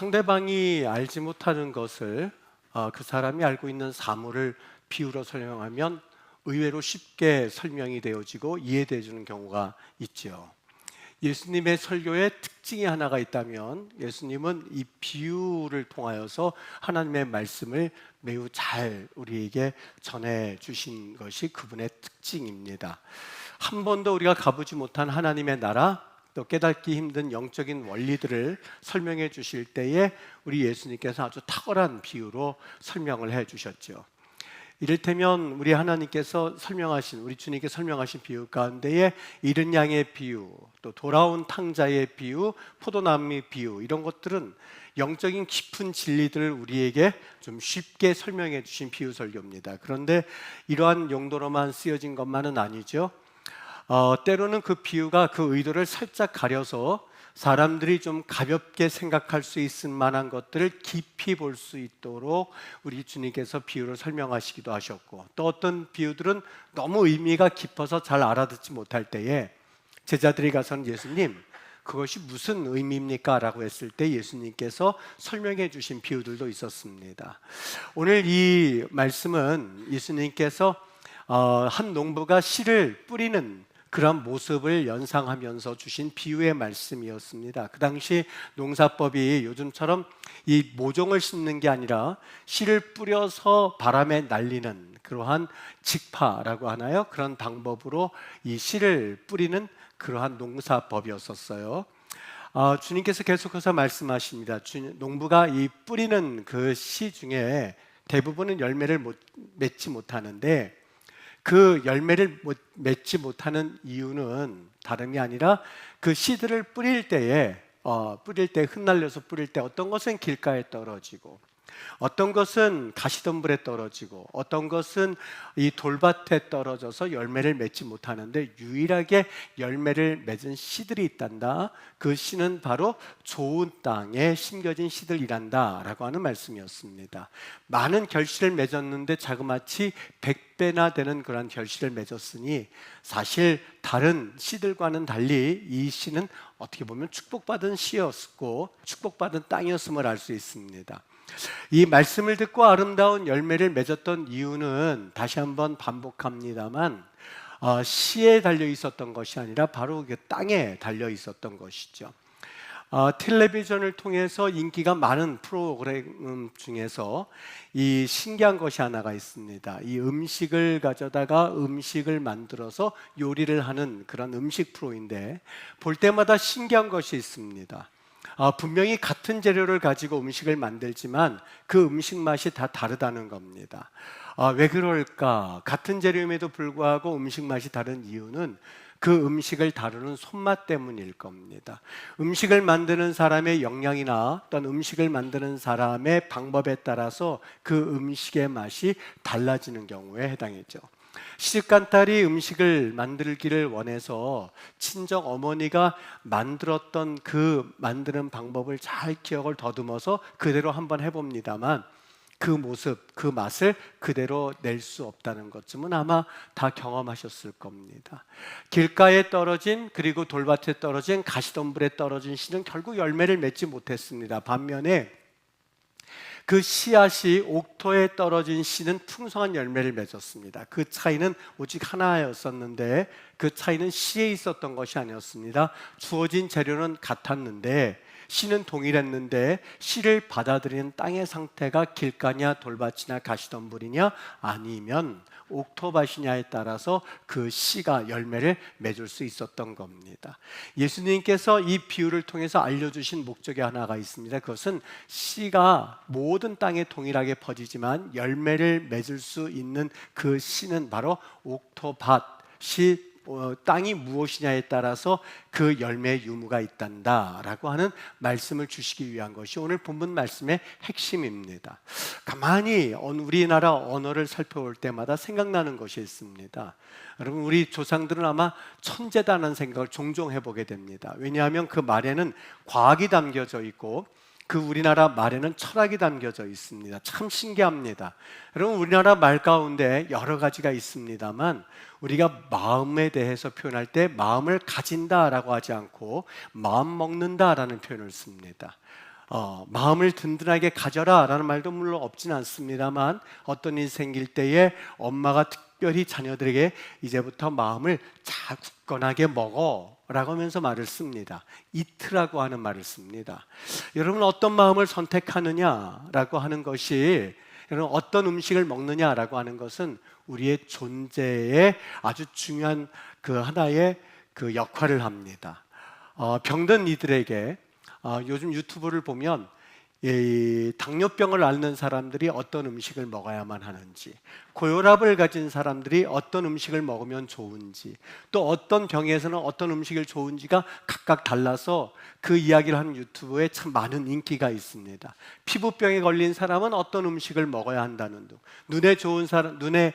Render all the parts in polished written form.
상대방이 알지 못하는 것을 그 사람이 알고 있는 사물을 비유로 설명하면 의외로 쉽게 설명이 되어지고 이해되어지는 경우가 있죠. 예수님의 설교의 특징이 하나가 있다면 예수님은 이 비유를 통하여서 하나님의 말씀을 매우 잘 우리에게 전해 주신 것이 그분의 특징입니다. 한 번도 우리가 가보지 못한 하나님의 나라, 또 깨닫기 힘든 영적인 원리들을 설명해 주실 때에 우리 예수님께서 아주 탁월한 비유로 설명을 해 주셨죠. 이를테면 우리 하나님께서 설명하신, 우리 주님께 설명하신 비유 가운데에 이른 양의 비유, 또 돌아온 탕자의 비유, 포도나무의 비유, 이런 것들은 영적인 깊은 진리들을 우리에게 좀 쉽게 설명해 주신 비유 설교입니다. 그런데 이러한 용도로만 쓰여진 것만은 아니죠. 때로는 그 비유가 그 의도를 살짝 가려서 사람들이 좀 가볍게 생각할 수 있을 만한 것들을 깊이 볼 수 있도록 우리 주님께서 비유를 설명하시기도 하셨고, 또 어떤 비유들은 너무 의미가 깊어서 잘 알아듣지 못할 때에 제자들이 가서는 예수님, 그것이 무슨 의미입니까? 라고 했을 때 예수님께서 설명해 주신 비유들도 있었습니다. 오늘 이 말씀은 예수님께서 한 농부가 씨를 뿌리는 그런 모습을 연상하면서 주신 비유의 말씀이었습니다. 그 당시 농사법이 요즘처럼 이 모종을 심는 게 아니라 씨를 뿌려서 바람에 날리는 그러한 직파라고 하나요? 그런 방법으로 이 씨를 뿌리는 그러한 농사법이었었어요. 주님께서 계속해서 말씀하십니다. 농부가 이 뿌리는 그 씨 중에 대부분은 열매를 맺지 못하는데, 그 열매를 맺지 못하는 이유는 다름이 아니라 그 씨들을 뿌릴 때 흩날려서 뿌릴 때 어떤 것은 길가에 떨어지고, 어떤 것은 가시덤불에 떨어지고, 어떤 것은 이 돌밭에 떨어져서 열매를 맺지 못하는데 유일하게 열매를 맺은 씨들이 있단다. 그 씨는 바로 좋은 땅에 심겨진 씨들이란다 라고 하는 말씀이었습니다. 많은 결실을 맺었는데 자그마치 100배나 되는 그런 결실을 맺었으니 사실 다른 씨들과는 달리 이 씨는 어떻게 보면 축복받은 씨였고 축복받은 땅이었음을 알 수 있습니다. 이 말씀을 듣고 아름다운 열매를 맺었던 이유는 다시 한번 반복합니다만 씨에 달려 있었던 것이 아니라 바로 그 땅에 달려 있었던 것이죠. 텔레비전을 통해서 인기가 많은 프로그램 중에서 이 신기한 것이 하나가 있습니다. 이 음식을 가져다가 음식을 만들어서 요리를 하는 그런 음식 프로인데 볼 때마다 신기한 것이 있습니다. 분명히 같은 재료를 가지고 음식을 만들지만 그 음식 맛이 다 다르다는 겁니다. 왜 그럴까? 같은 재료임에도 불구하고 음식 맛이 다른 이유는 그 음식을 다루는 손맛 때문일 겁니다. 음식을 만드는 사람의 역량이나 어떤 음식을 만드는 사람의 방법에 따라서 그 음식의 맛이 달라지는 경우에 해당이죠. 시집간딸이 음식을 만들기를 원해서 친정 어머니가 만들었던 그 만드는 방법을 잘 기억을 더듬어서 그대로 한번 해봅니다만 그 모습, 그 맛을 그대로 낼 수 없다는 것쯤은 아마 다 경험하셨을 겁니다. 길가에 떨어진, 그리고 돌밭에 떨어진, 가시덤불에 떨어진 씨는 결국 열매를 맺지 못했습니다. 반면에 그 씨앗이 옥토에 떨어진 씨는 풍성한 열매를 맺었습니다. 그 차이는 오직 하나였었는데 그 차이는 씨에 있었던 것이 아니었습니다. 주어진 재료는 같았는데 씨는 동일했는데 씨를 받아들이는 땅의 상태가 길가냐 돌밭이냐 가시덤불이냐 아니면 옥토밭이냐에 따라서 그 씨가 열매를 맺을 수 있었던 겁니다. 예수님께서 이 비유를 통해서 알려주신 목적이 하나가 있습니다. 그것은 씨가 모든 땅에 동일하게 퍼지지만 열매를 맺을 수 있는 그 씨는 바로 옥토밭이 땅이 무엇이냐에 따라서 그 열매의 유무가 있단다라고 하는 말씀을 주시기 위한 것이 오늘 본문 말씀의 핵심입니다. 가만히 우리나라 언어를 살펴볼 때마다 생각나는 것이 있습니다. 여러분, 우리 조상들은 아마 천재다는 생각을 종종 해보게 됩니다. 왜냐하면 그 말에는 과학이 담겨져 있고 그 우리나라 말에는 철학이 담겨져 있습니다. 참 신기합니다. 여러분, 우리나라 말 가운데 여러 가지가 있습니다만 우리가 마음에 대해서 표현할 때 마음을 가진다라고 하지 않고 마음 먹는다라는 표현을 씁니다. 마음을 든든하게 가져라 라는 말도 물론 없지는 않습니다만, 어떤 일이 생길 때에 엄마가 특별히 자녀들에게 이제부터 마음을 잘 굳건하게 먹어 라고 하면서 말을 씁니다. 이트라고 하는 말을 씁니다. 여러분, 어떤 마음을 선택하느냐라고 하는 것이, 여러분 어떤 음식을 먹느냐라고 하는 것은 우리의 존재에 아주 중요한 그 하나의 그 역할을 합니다. 병든 이들에게 요즘 유튜브를 보면 이 당뇨병을 앓는 사람들이 어떤 음식을 먹어야만 하는지, 고혈압을 가진 사람들이 어떤 음식을 먹으면 좋은지, 또 어떤 병에서는 어떤 음식을 좋은지가 각각 달라서 그 이야기를 하는 유튜브에 참 많은 인기가 있습니다. 피부병에 걸린 사람은 어떤 음식을 먹어야 한다는 등, 눈에 좋은 사람, 눈에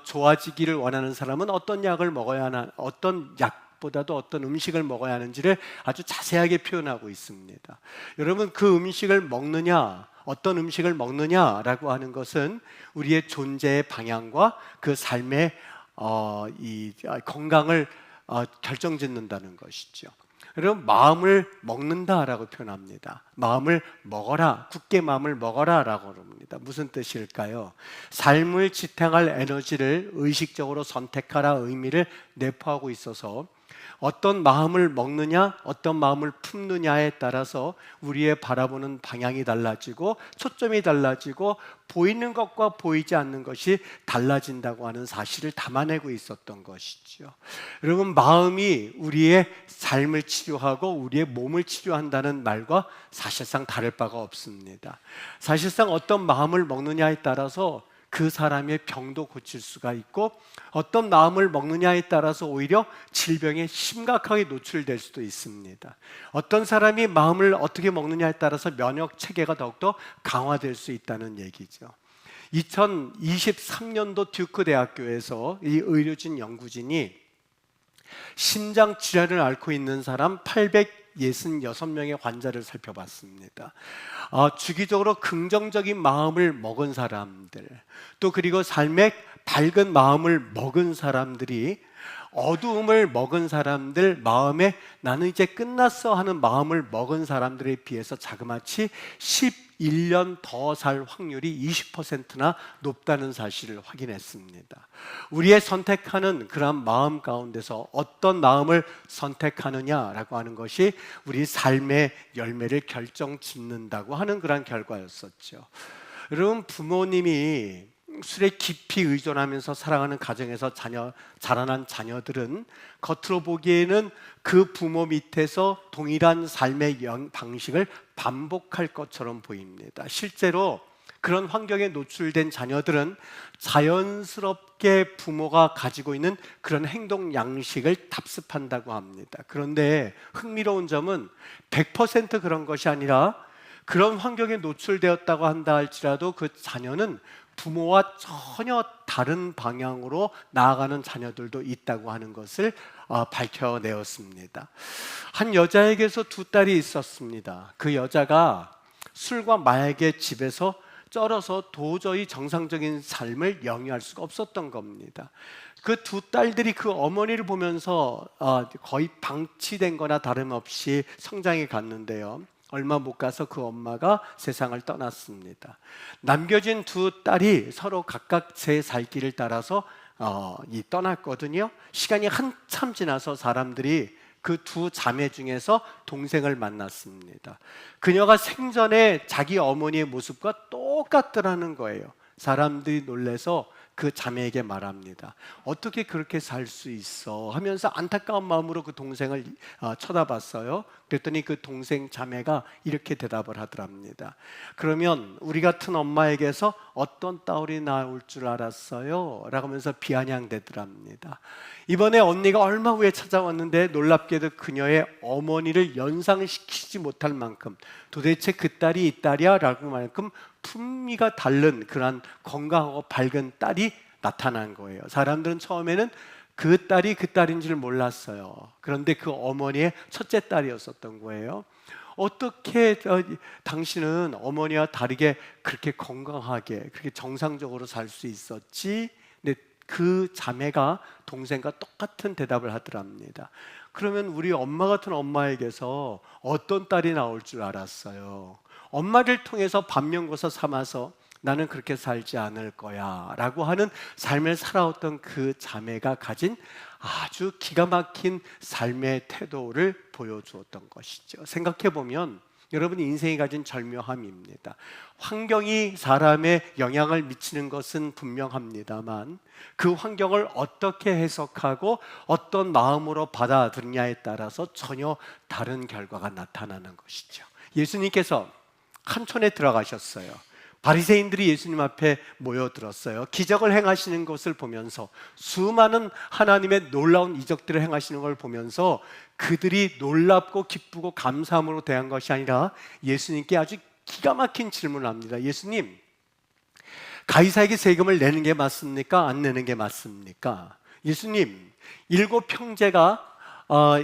좋아지기를 원하는 사람은 어떤 약을 먹어야 하나, 어떤 보다도 어떤 음식을 먹어야 하는지를 아주 자세하게 표현하고 있습니다. 여러분, 그 음식을 먹느냐, 어떤 음식을 먹느냐라고 하는 것은 우리의 존재의 방향과 그 삶의 이 건강을 결정짓는다는 것이죠. 여러분, 마음을 먹는다라고 표현합니다. 마음을 먹어라, 굳게 마음을 먹어라라고 합니다. 무슨 뜻일까요? 삶을 지탱할 에너지를 의식적으로 선택하라 의미를 내포하고 있어서, 어떤 마음을 먹느냐, 어떤 마음을 품느냐에 따라서 우리의 바라보는 방향이 달라지고 초점이 달라지고 보이는 것과 보이지 않는 것이 달라진다고 하는 사실을 담아내고 있었던 것이죠. 여러분, 마음이 우리의 삶을 치료하고 우리의 몸을 치료한다는 말과 사실상 다를 바가 없습니다. 사실상 어떤 마음을 먹느냐에 따라서 그 사람의 병도 고칠 수가 있고, 어떤 마음을 먹느냐에 따라서 오히려 질병에 심각하게 노출될 수도 있습니다. 어떤 사람이 마음을 어떻게 먹느냐에 따라서 면역 체계가 더욱더 강화될 수 있다는 얘기죠. 2023년도 듀크 대학교에서 이 의료진 연구진이 심장 질환을 앓고 있는 사람 866명의 환자를 살펴봤습니다. 주기적으로 긍정적인 마음을 먹은 사람들, 또 그리고 삶의 밝은 마음을 먹은 사람들이 어두움을 먹은 사람들, 마음에 나는 이제 끝났어 하는 마음을 먹은 사람들에 비해서 자그마치 11년 더 살 확률이 20%나 높다는 사실을 확인했습니다. 우리의 선택하는 그런 마음 가운데서 어떤 마음을 선택하느냐라고 하는 것이 우리 삶의 열매를 결정짓는다고 하는 그런 결과였었죠. 여러분, 부모님이 술에 깊이 의존하면서 살아가는 가정에서 자라난 자녀들은 겉으로 보기에는 그 부모 밑에서 동일한 삶의 방식을 반복할 것처럼 보입니다. 실제로 그런 환경에 노출된 자녀들은 자연스럽게 부모가 가지고 있는 그런 행동 양식을 답습한다고 합니다. 그런데 흥미로운 점은 100% 그런 것이 아니라, 그런 환경에 노출되었다고 한다 할지라도 그 자녀는 부모와 전혀 다른 방향으로 나아가는 자녀들도 있다고 하는 것을 밝혀내었습니다. 한 여자에게서 두 딸이 있었습니다. 그 여자가 술과 마약의 집에서 쩔어서 도저히 정상적인 삶을 영위할 수가 없었던 겁니다. 그 두 딸들이 그 어머니를 보면서 거의 방치된 거나 다름없이 성장해 갔는데요, 얼마 못 가서 그 엄마가 세상을 떠났습니다. 남겨진 두 딸이 서로 각각 제 살 길을 따라서 떠났거든요. 시간이 한참 지나서 사람들이 그 두 자매 중에서 동생을 만났습니다. 그녀가 생전에 자기 어머니의 모습과 똑같더라는 거예요. 사람들이 놀라서 그 자매에게 말합니다. 어떻게 그렇게 살 수 있어? 하면서 안타까운 마음으로 그 동생을 쳐다봤어요. 그랬더니 그 동생 자매가 이렇게 대답을 하더랍니다. 그러면 우리 같은 엄마에게서 어떤 딸이 나올 줄 알았어요? 라고 하면서 비아냥대더랍니다. 이번에 언니가 얼마 후에 찾아왔는데 놀랍게도 그녀의 어머니를 연상시키지 못할 만큼, 도대체 그 딸이 이 딸이야? 라고 만큼 품위가 다른 그런 건강하고 밝은 딸이 나타난 거예요. 사람들은 처음에는 그 딸이 그 딸인 줄 몰랐어요. 그런데 그 어머니의 첫째 딸이었었던 거예요. 어떻게 당신은 어머니와 다르게 그렇게 건강하게, 그렇게 정상적으로 살 수 있었지? 근데 그 자매가 동생과 똑같은 대답을 하더랍니다. 그러면 우리 엄마 같은 엄마에게서 어떤 딸이 나올 줄 알았어요. 엄마를 통해서 반면교사 삼아서 나는 그렇게 살지 않을 거야 라고 하는 삶을 살아왔던 그 자매가 가진 아주 기가 막힌 삶의 태도를 보여주었던 것이죠. 생각해보면 여러분 인생이 가진 절묘함입니다. 환경이 사람의 영향을 미치는 것은 분명합니다만 그 환경을 어떻게 해석하고 어떤 마음으로 받아들이냐에 따라서 전혀 다른 결과가 나타나는 것이죠. 예수님께서 한촌에 들어가셨어요. 바리새인들이 예수님 앞에 모여들었어요. 기적을 행하시는 것을 보면서 수많은 하나님의 놀라운 이적들을 행하시는 걸 보면서 그들이 놀랍고 기쁘고 감사함으로 대한 것이 아니라 예수님께 아주 기가 막힌 질문을 합니다. 예수님, 가이사에게 세금을 내는 게 맞습니까? 안 내는 게 맞습니까? 예수님, 7 형제가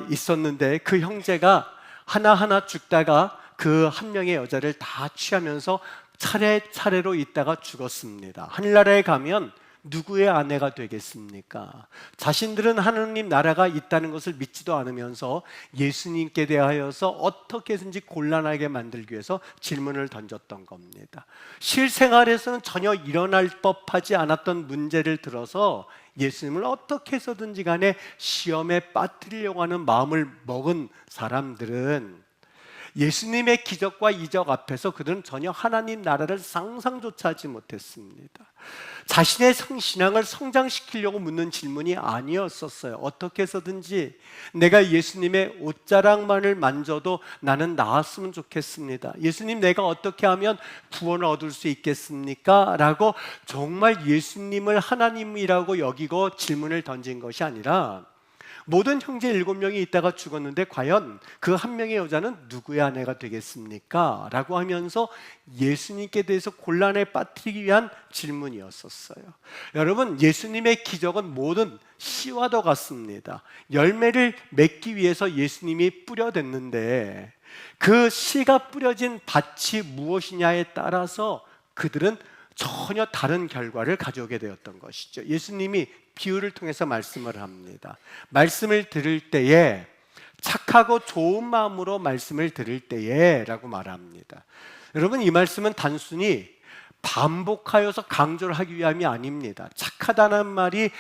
있었는데 그 형제가 하나하나 죽다가 그 한 명의 여자를 다 취하면서 차례차례로 있다가 죽었습니다. 하늘나라에 가면 누구의 아내가 되겠습니까? 자신들은 하느님 나라가 있다는 것을 믿지도 않으면서 예수님께 대하여서 어떻게든지 곤란하게 만들기 위해서 질문을 던졌던 겁니다. 실생활에서는 전혀 일어날 법하지 않았던 문제를 들어서 예수님을 어떻게 해서든지 간에 시험에 빠뜨리려고 하는 마음을 먹은 사람들은 예수님의 기적과 이적 앞에서 그들은 전혀 하나님 나라를 상상조차 하지 못했습니다. 자신의 신앙을 성장시키려고 묻는 질문이 아니었었어요. 어떻게 해서든지 내가 예수님의 옷자락만을 만져도 나는 나았으면 좋겠습니다. 예수님, 내가 어떻게 하면 구원을 얻을 수 있겠습니까? 라고 정말 예수님을 하나님이라고 여기고 질문을 던진 것이 아니라 모든 형제 7명이 있다가 죽었는데 과연 그 한 명의 여자는 누구의 아내가 되겠습니까? 라고 하면서 예수님께 대해서 곤란에 빠뜨리기 위한 질문이었었어요. 여러분, 예수님의 기적은 모든 씨와도 같습니다. 열매를 맺기 위해서 예수님이 뿌려댔는데 그 씨가 뿌려진 밭이 무엇이냐에 따라서 그들은 전혀 다른 결과를 가져오게 되었던 것이죠. 예수님이 비유를 통해서 말씀을 합니다. 말씀을 들을 때에 착하고 좋은 마음으로 말씀을 들을 때에 라고 말합니다. 여러분, 이 말씀은 단순히 반복하여서 강조를 하기 위함이 아닙니다. 착하다는 말이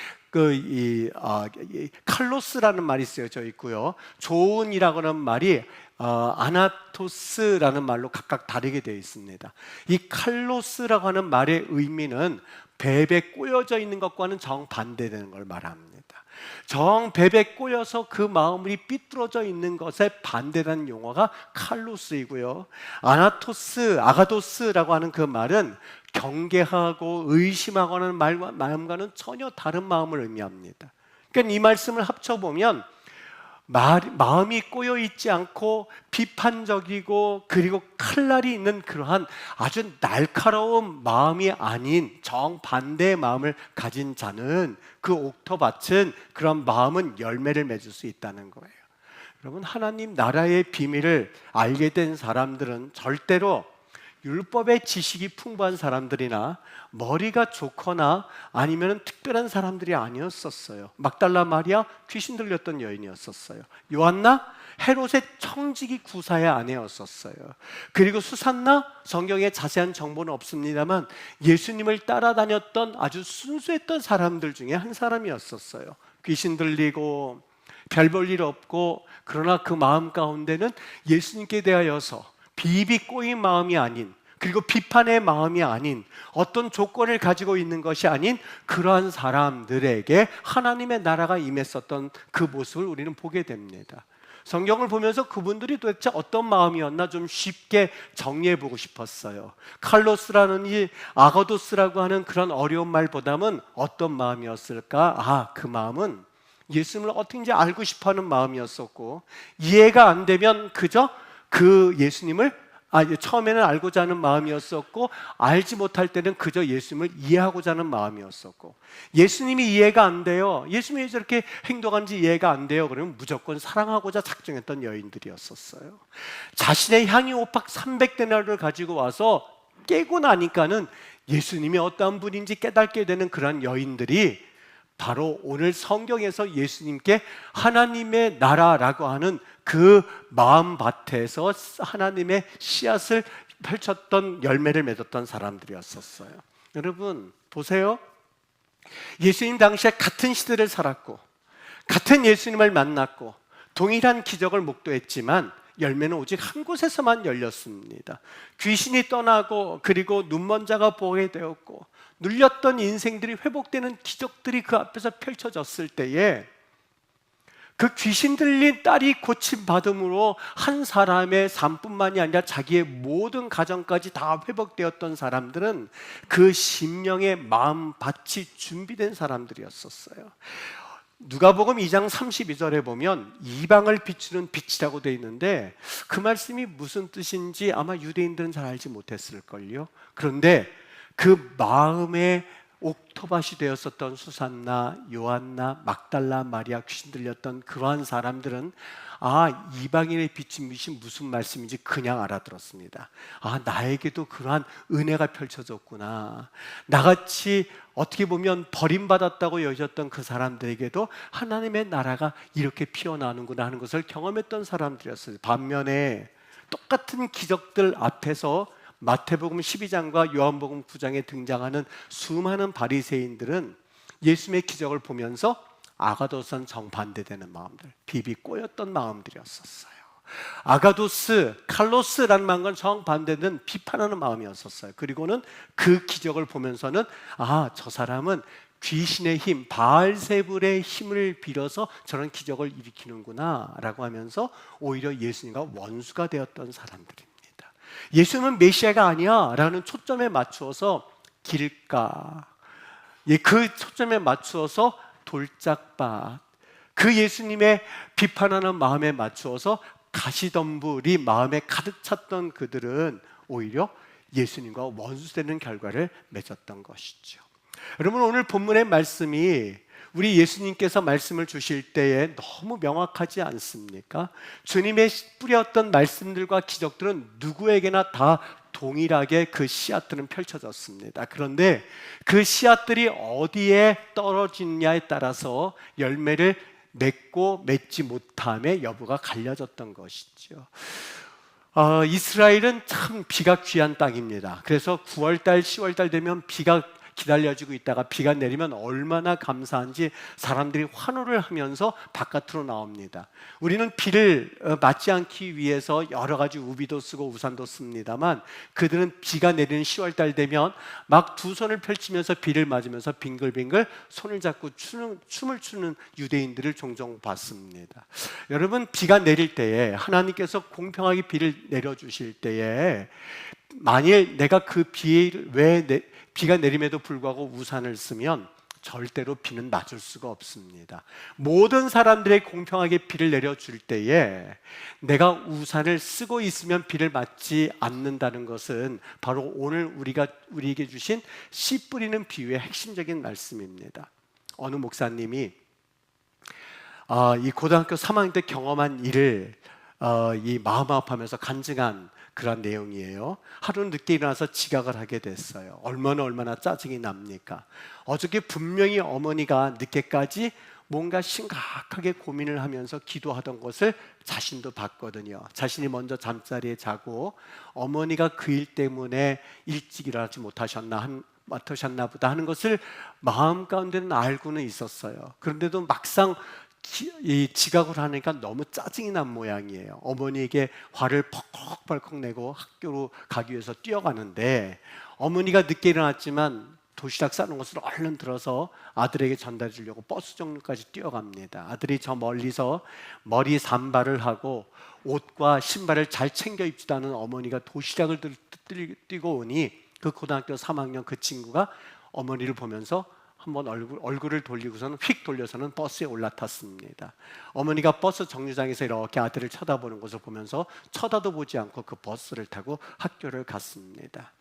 칼로스라는 말이 쓰여져 있고요. 좋은이라고 하는 말이 아나토스라는 말로 각각 다르게 되어 있습니다. 이 칼로스라고 하는 말의 의미는 뱀에 꼬여져 있는 것과는 정반대되는 걸 말합니다. 정뱀에 꼬여서 그 마음이 삐뚤어져 있는 것에 반대되는 용어가 칼로스이고요. 아가도스라고 하는 그 말은 경계하고 의심하고 하는 마음과는 전혀 다른 마음을 의미합니다. 그러니까 이 말씀을 합쳐보면 마음이 꼬여 있지 않고 비판적이고 그리고 칼날이 있는 그러한 아주 날카로운 마음이 아닌 정반대의 마음을 가진 자는 그 옥토밭은 그런 마음은 열매를 맺을 수 있다는 거예요. 여러분, 하나님 나라의 비밀을 알게 된 사람들은 절대로 율법의 지식이 풍부한 사람들이나 머리가 좋거나 아니면 특별한 사람들이 아니었었어요. 막달라 마리아 귀신 들렸던 여인이었었어요. 요한나 헤롯의 청지기 구사의 아내였었어요. 그리고 수산나 성경에 자세한 정보는 없습니다만 예수님을 따라다녔던 아주 순수했던 사람들 중에 한 사람이었었어요. 귀신 들리고 별 볼 일 없고 그러나 그 마음 가운데는 예수님께 대하여서 비비 꼬인 마음이 아닌 그리고 비판의 마음이 아닌 어떤 조건을 가지고 있는 것이 아닌 그러한 사람들에게 하나님의 나라가 임했었던 그 모습을 우리는 보게 됩니다. 성경을 보면서 그분들이 도대체 어떤 마음이었나 좀 쉽게 정리해 보고 싶었어요. 칼로스라는 이 아가도스라고 하는 그런 어려운 말보다는 어떤 마음이었을까? 그 마음은 예수님을 어떻게든지 알고 싶어하는 마음이었었고 이해가 안 되면 그저 그 예수님을 처음에는 알고자 하는 마음이었었고 알지 못할 때는 그저 예수님을 이해하고자 하는 마음이었었고 예수님이 이해가 안 돼요. 예수님이 저렇게 행동하는지 이해가 안 돼요. 그러면 무조건 사랑하고자 작정했던 여인들이었었어요. 자신의 향유 오팍 300데나리를 가지고 와서 깨고 나니까는 예수님이 어떠한 분인지 깨닫게 되는 그런 여인들이 바로 오늘 성경에서 예수님께 하나님의 나라라고 하는 그 마음밭에서 하나님의 씨앗을 펼쳤던, 열매를 맺었던 사람들이었었어요. 여러분 보세요. 예수님 당시에 같은 시대를 살았고 같은 예수님을 만났고 동일한 기적을 목도했지만 열매는 오직 한 곳에서만 열렸습니다. 귀신이 떠나고 그리고 눈먼 자가 보게 되었고 눌렸던 인생들이 회복되는 기적들이 그 앞에서 펼쳐졌을 때에 그 귀신 들린 딸이 고침받음으로 한 사람의 삶뿐만이 아니라 자기의 모든 가정까지 다 회복되었던 사람들은 그 심령의 마음밭이 준비된 사람들이었었어요. 누가복음 2장 32절에 보면 이방을 비추는 빛이라고 되어 있는데 그 말씀이 무슨 뜻인지 아마 유대인들은 잘 알지 못했을걸요. 그런데 그 마음의 옥토밭이 되었었던 수산나, 요한나, 막달라 마리아, 귀신 들렸던 그러한 사람들은 이방인의 빛인 빛이 무슨 말씀인지 그냥 알아들었습니다. 나에게도 그러한 은혜가 펼쳐졌구나. 나같이 어떻게 보면 버림받았다고 여겼던 그 사람들에게도 하나님의 나라가 이렇게 피어나는구나 하는 것을 경험했던 사람들이었어요. 반면에 똑같은 기적들 앞에서 마태복음 12장과 요한복음 9장에 등장하는 수많은 바리새인들은 예수님의 기적을 보면서 아가도스는 정반대되는 마음들, 비비 꼬였던 마음들이었었어요. 아가도스, 칼로스라는 말과 정반대는 비판하는 마음이었었어요. 그리고는 그 기적을 보면서는 저 사람은 귀신의 힘, 바알세불의 힘을 빌어서 저런 기적을 일으키는구나 라고 하면서 오히려 예수님과 원수가 되었던 사람들입니다. 예수님은 메시아가 아니야 라는 초점에 맞추어서 길가, 그 초점에 맞추어서 돌짝밭, 그 예수님의 비판하는 마음에 맞추어서 가시덤불이 마음에 가득 찼던 그들은 오히려 예수님과 원수되는 결과를 맺었던 것이죠. 여러분 오늘 본문의 말씀이 우리 예수님께서 말씀을 주실 때에 너무 명확하지 않습니까? 주님의 뿌렸던 말씀들과 기적들은 누구에게나 다 동일하게 그 씨앗들은 펼쳐졌습니다. 그런데 그 씨앗들이 어디에 떨어지느냐에 따라서 열매를 맺고 맺지 못함의 여부가 갈려졌던 것이죠. 이스라엘은 참 비가 귀한 땅입니다. 그래서 9월달, 10월달 되면 비가 기다려지고 있다가 비가 내리면 얼마나 감사한지 사람들이 환호를 하면서 바깥으로 나옵니다. 우리는 비를 맞지 않기 위해서 여러 가지 우비도 쓰고 우산도 씁니다만 그들은 비가 내리는 10월달 되면 막 두 손을 펼치면서 비를 맞으면서 빙글빙글 손을 잡고 춤을 추는 유대인들을 종종 봤습니다. 여러분 비가 내릴 때에 하나님께서 공평하게 비를 내려주실 때에 만일 내가 그 비가 내림에도 불구하고 우산을 쓰면 절대로 비는 맞을 수가 없습니다. 모든 사람들에게 공평하게 비를 내려줄 때에 내가 우산을 쓰고 있으면 비를 맞지 않는다는 것은 바로 오늘 우리에게 주신 씨 뿌리는 비유의 핵심적인 말씀입니다. 어느 목사님이 이 고등학교 3학년 때 경험한 일을 이 마음 아파하면서 간증한 그런 내용이에요. 하루 늦게 일어나서 지각을 하게 됐어요. 얼마나 짜증이 납니까? 어저께 분명히 어머니가 늦게까지 뭔가 심각하게 고민을 하면서 기도하던 것을 자신도 봤거든요. 자신이 먼저 잠자리에 자고 어머니가 그 일 때문에 일찍 일어나지 맡으셨나 보다 하는 것을 마음 가운데는 알고는 있었어요. 그런데도 막상 이 지각을 하니까 너무 짜증이 난 모양이에요. 어머니에게 화를 퍽퍽 내고 학교로 가기 위해서 뛰어가는데 어머니가 늦게 일어났지만 도시락 싸는 것을 얼른 들어서 아들에게 전달해 주려고 버스 정류까지 뛰어갑니다. 아들이 저 멀리서 머리 산발을 하고 옷과 신발을 잘 챙겨 입지도 않은 어머니가 도시락을 뛰고 오니 그 고등학교 3학년 그 친구가 어머니를 보면서 한번 얼굴을 돌리고서는 휙 돌려서는 버스에 올라탔습니다. 어머니가 버스 정류장에서 이렇게 아들을 쳐다보는 것을 보면서 쳐다도 보지 않고 그 버스를 타고 학교를 갔습니다.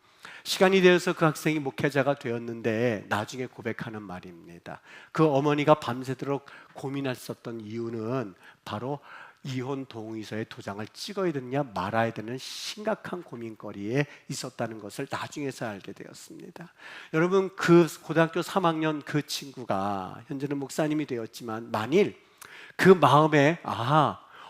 시간이 되어서 그 학생이 목회자가 되었는데 나중에 고백하는 말입니다. 그 어머니가 밤새도록 고민했었던 이유는 바로 이혼 동의서에 도장을 찍어야 되느냐 말아야 되는 심각한 고민거리에 있었다는 것을 나중에서 알게 되었습니다. 여러분, 그 고등학교 3학년 그 친구가 현재는 목사님이 되었지만 만일 그 마음에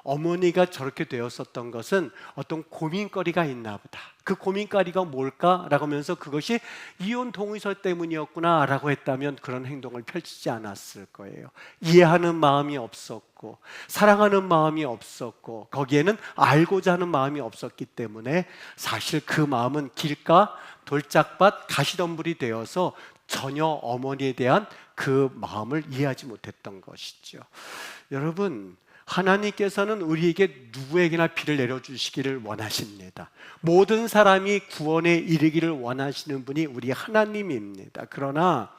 어머니가 저렇게 되었었던 것은 어떤 고민거리가 있나 보다, 그 고민거리가 뭘까라고 하면서 그것이 이혼 동의서 때문이었구나 라고 했다면 그런 행동을 펼치지 않았을 거예요. 이해하는 마음이 없었고 사랑하는 마음이 없었고 거기에는 알고자 하는 마음이 없었기 때문에 사실 그 마음은 길가 돌짝밭 가시덤불이 되어서 전혀 어머니에 대한 그 마음을 이해하지 못했던 것이죠. 여러분, 하나님께서는 우리에게 누구에게나 비를 내려주시기를 원하십니다. 모든 사람이 구원에 이르기를 원하시는 분이 우리 하나님입니다. 그러나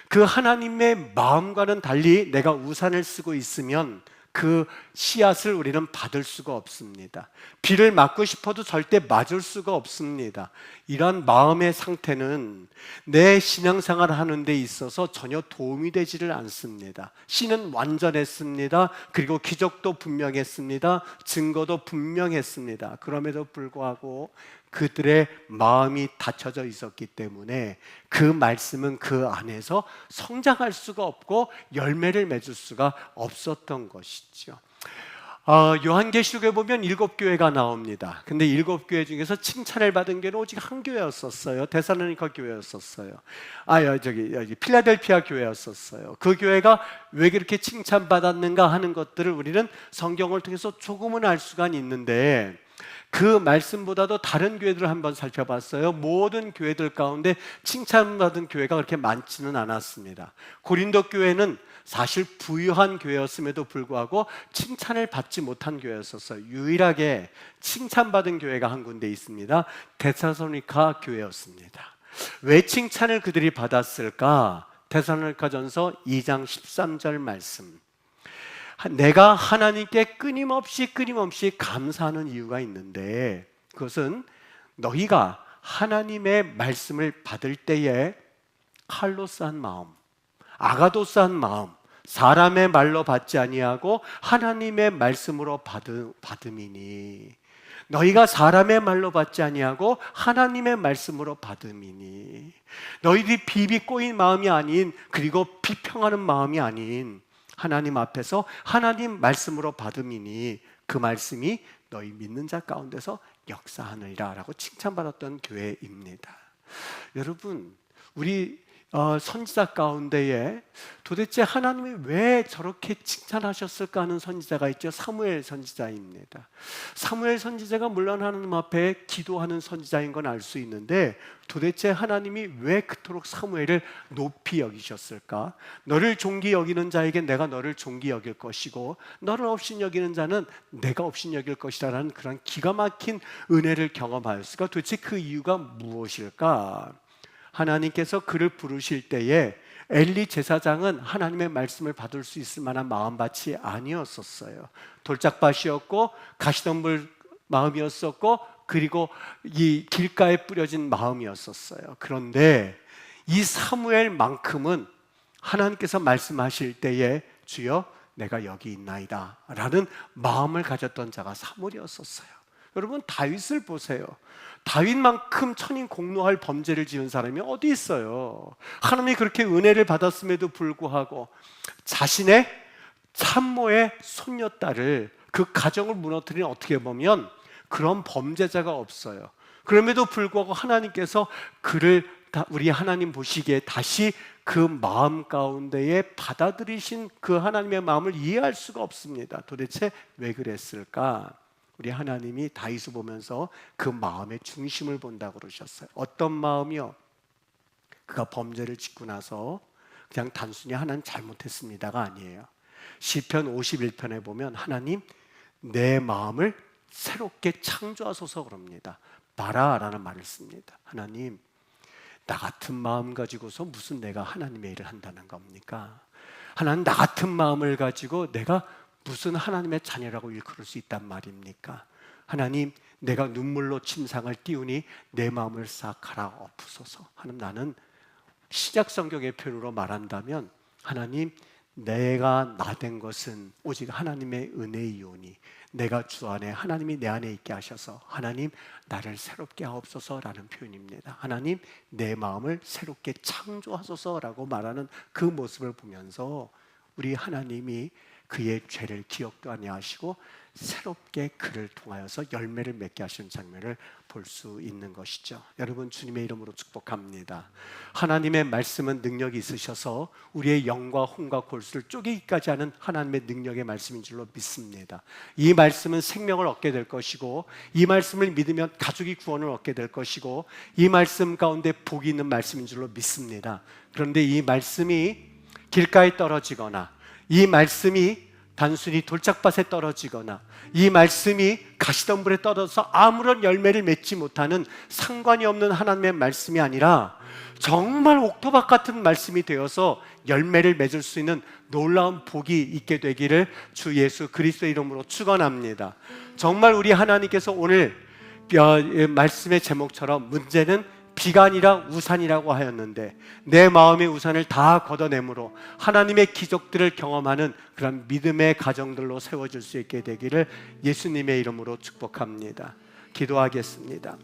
그 하나님의 마음과는 달리 내가 우산을 쓰고 있으면 그 씨앗을 우리는 받을 수가 없습니다. 비를 맞고 싶어도 절대 맞을 수가 없습니다. 이런 마음의 상태는 내 신앙생활을 하는 데 있어서 전혀 도움이 되지를 않습니다. 씨는 완전했습니다. 그리고 기적도 분명했습니다. 증거도 분명했습니다. 그럼에도 불구하고 그들의 마음이 닫혀져 있었기 때문에 그 말씀은 그 안에서 성장할 수가 없고 열매를 맺을 수가 없었던 것이죠. 요한계시록에 보면 7교회가 나옵니다. 근데 7교회 중에서 칭찬을 받은 교회는 오직 한 교회였었어요. 데살로니가 교회였었어요. 여기 필라델피아 교회였었어요. 그 교회가 왜 그렇게 칭찬받았는가 하는 것들을 우리는 성경을 통해서 조금은 알 수가 있는데, 그 말씀보다도 다른 교회들을 한번 살펴봤어요. 모든 교회들 가운데 칭찬받은 교회가 그렇게 많지는 않았습니다. 고린도 교회는 사실 부유한 교회였음에도 불구하고 칭찬을 받지 못한 교회였었어요. 유일하게 칭찬받은 교회가 한 군데 있습니다. 데살로니가 교회였습니다. 왜 칭찬을 그들이 받았을까? 데살로니가전서 2장 13절 말씀, 내가 하나님께 끊임없이 감사하는 이유가 있는데, 그것은 너희가 하나님의 말씀을 받을 때에 칼로스한 마음, 아가도스한 마음, 사람의 말로 받지 아니하고 하나님의 말씀으로 받음이니, 너희가 사람의 말로 받지 아니하고 하나님의 말씀으로 받음이니, 너희들이 비비 꼬인 마음이 아닌, 그리고 비평하는 마음이 아닌 하나님 앞에서 하나님 말씀으로 받음이니 그 말씀이 너희 믿는 자 가운데서 역사하느니라 라고 칭찬받았던 교회입니다. 여러분, 우리 선지자 가운데에 도대체 하나님이 왜 저렇게 칭찬하셨을까 하는 선지자가 있죠. 사무엘 선지자입니다. 사무엘 선지자가 물론 하나님 앞에 기도하는 선지자인 건 알 수 있는데, 도대체 하나님이 왜 그토록 사무엘을 높이 여기셨을까? 너를 존귀 여기는 자에게 내가 너를 존귀 여길 것이고 너를 업신 여기는 자는 내가 업신 여길 것이라는 그런 기가 막힌 은혜를 경험하였을까? 도대체 그 이유가 무엇일까? 하나님께서 그를 부르실 때에 엘리 제사장은 하나님의 말씀을 받을 수 있을 만한 마음밭이 아니었었어요. 돌짝밭이었고 가시덤불 마음이었었고, 그리고 이 길가에 뿌려진 마음이었었어요. 그런데 이 사무엘만큼은 하나님께서 말씀하실 때에 주여 내가 여기 있나이다 라는 마음을 가졌던 자가 사무엘이었었어요. 여러분, 다윗을 보세요. 다윗만큼 천인 공노할 범죄를 지은 사람이 어디 있어요? 하나님이 그렇게 은혜를 받았음에도 불구하고 자신의 참모의 손녀딸을, 그 가정을 무너뜨리는, 어떻게 보면 그런 범죄자가 없어요. 그럼에도 불구하고 하나님께서 그를 우리 하나님 보시기에 다시 그 마음 가운데에 받아들이신 그 하나님의 마음을 이해할 수가 없습니다. 도대체 왜 그랬을까? 우리 하나님이 다윗을 보면서 그 마음의 중심을 본다고 그러셨어요. 어떤 마음이요? 그가 범죄를 짓고 나서 그냥 단순히 하나님 잘못했습니다가 아니에요. 시편 51편에 보면 하나님 내 마음을 새롭게 창조하소서 그럽니다. 봐라라는 말을 씁니다. 하나님, 나 같은 마음 가지고서 무슨 내가 하나님의 일을 한다는 겁니까? 하나님, 나 같은 마음을 가지고 내가 무슨 하나님의 자녀라고 일컬을 수 있단 말입니까? 하나님, 내가 눈물로 침상을 띄우니 내 마음을 싹 갈아 엎으소서. 하나님, 나는 신약 성경의 표현으로 말한다면 하나님, 내가 나된 것은 오직 하나님의 은혜이오니 내가 주 안에 하나님이 내 안에 있게 하셔서 하나님 나를 새롭게 하옵소서라는 표현입니다. 하나님 내 마음을 새롭게 창조하소서라고 말하는 그 모습을 보면서 우리 하나님이 그의 죄를 기억도 아니하시고 새롭게 그를 통하여서 열매를 맺게 하시는 장면을 볼 수 있는 것이죠. 여러분 주님의 이름으로 축복합니다. 하나님의 말씀은 능력이 있으셔서 우리의 영과 혼과 골수를 쪼개기까지 하는 하나님의 능력의 말씀인 줄로 믿습니다. 이 말씀은 생명을 얻게 될 것이고 이 말씀을 믿으면 가족이 구원을 얻게 될 것이고 이 말씀 가운데 복이 있는 말씀인 줄로 믿습니다. 그런데 이 말씀이 길가에 떨어지거나 이 말씀이 단순히 돌짝밭에 떨어지거나 이 말씀이 가시덤불에 떨어져서 아무런 열매를 맺지 못하는 상관이 없는 하나님의 말씀이 아니라 정말 옥토박 같은 말씀이 되어서 열매를 맺을 수 있는 놀라운 복이 있게 되기를 주 예수 그리스도의 이름으로 축원합니다. 정말 우리 하나님께서 오늘 말씀의 제목처럼 문제는 비가 아니라 우산이라고 하였는데 내 마음의 우산을 다 걷어내므로 하나님의 기적들을 경험하는 그런 믿음의 가정들로 세워질 수 있게 되기를 예수님의 이름으로 축복합니다. 기도하겠습니다.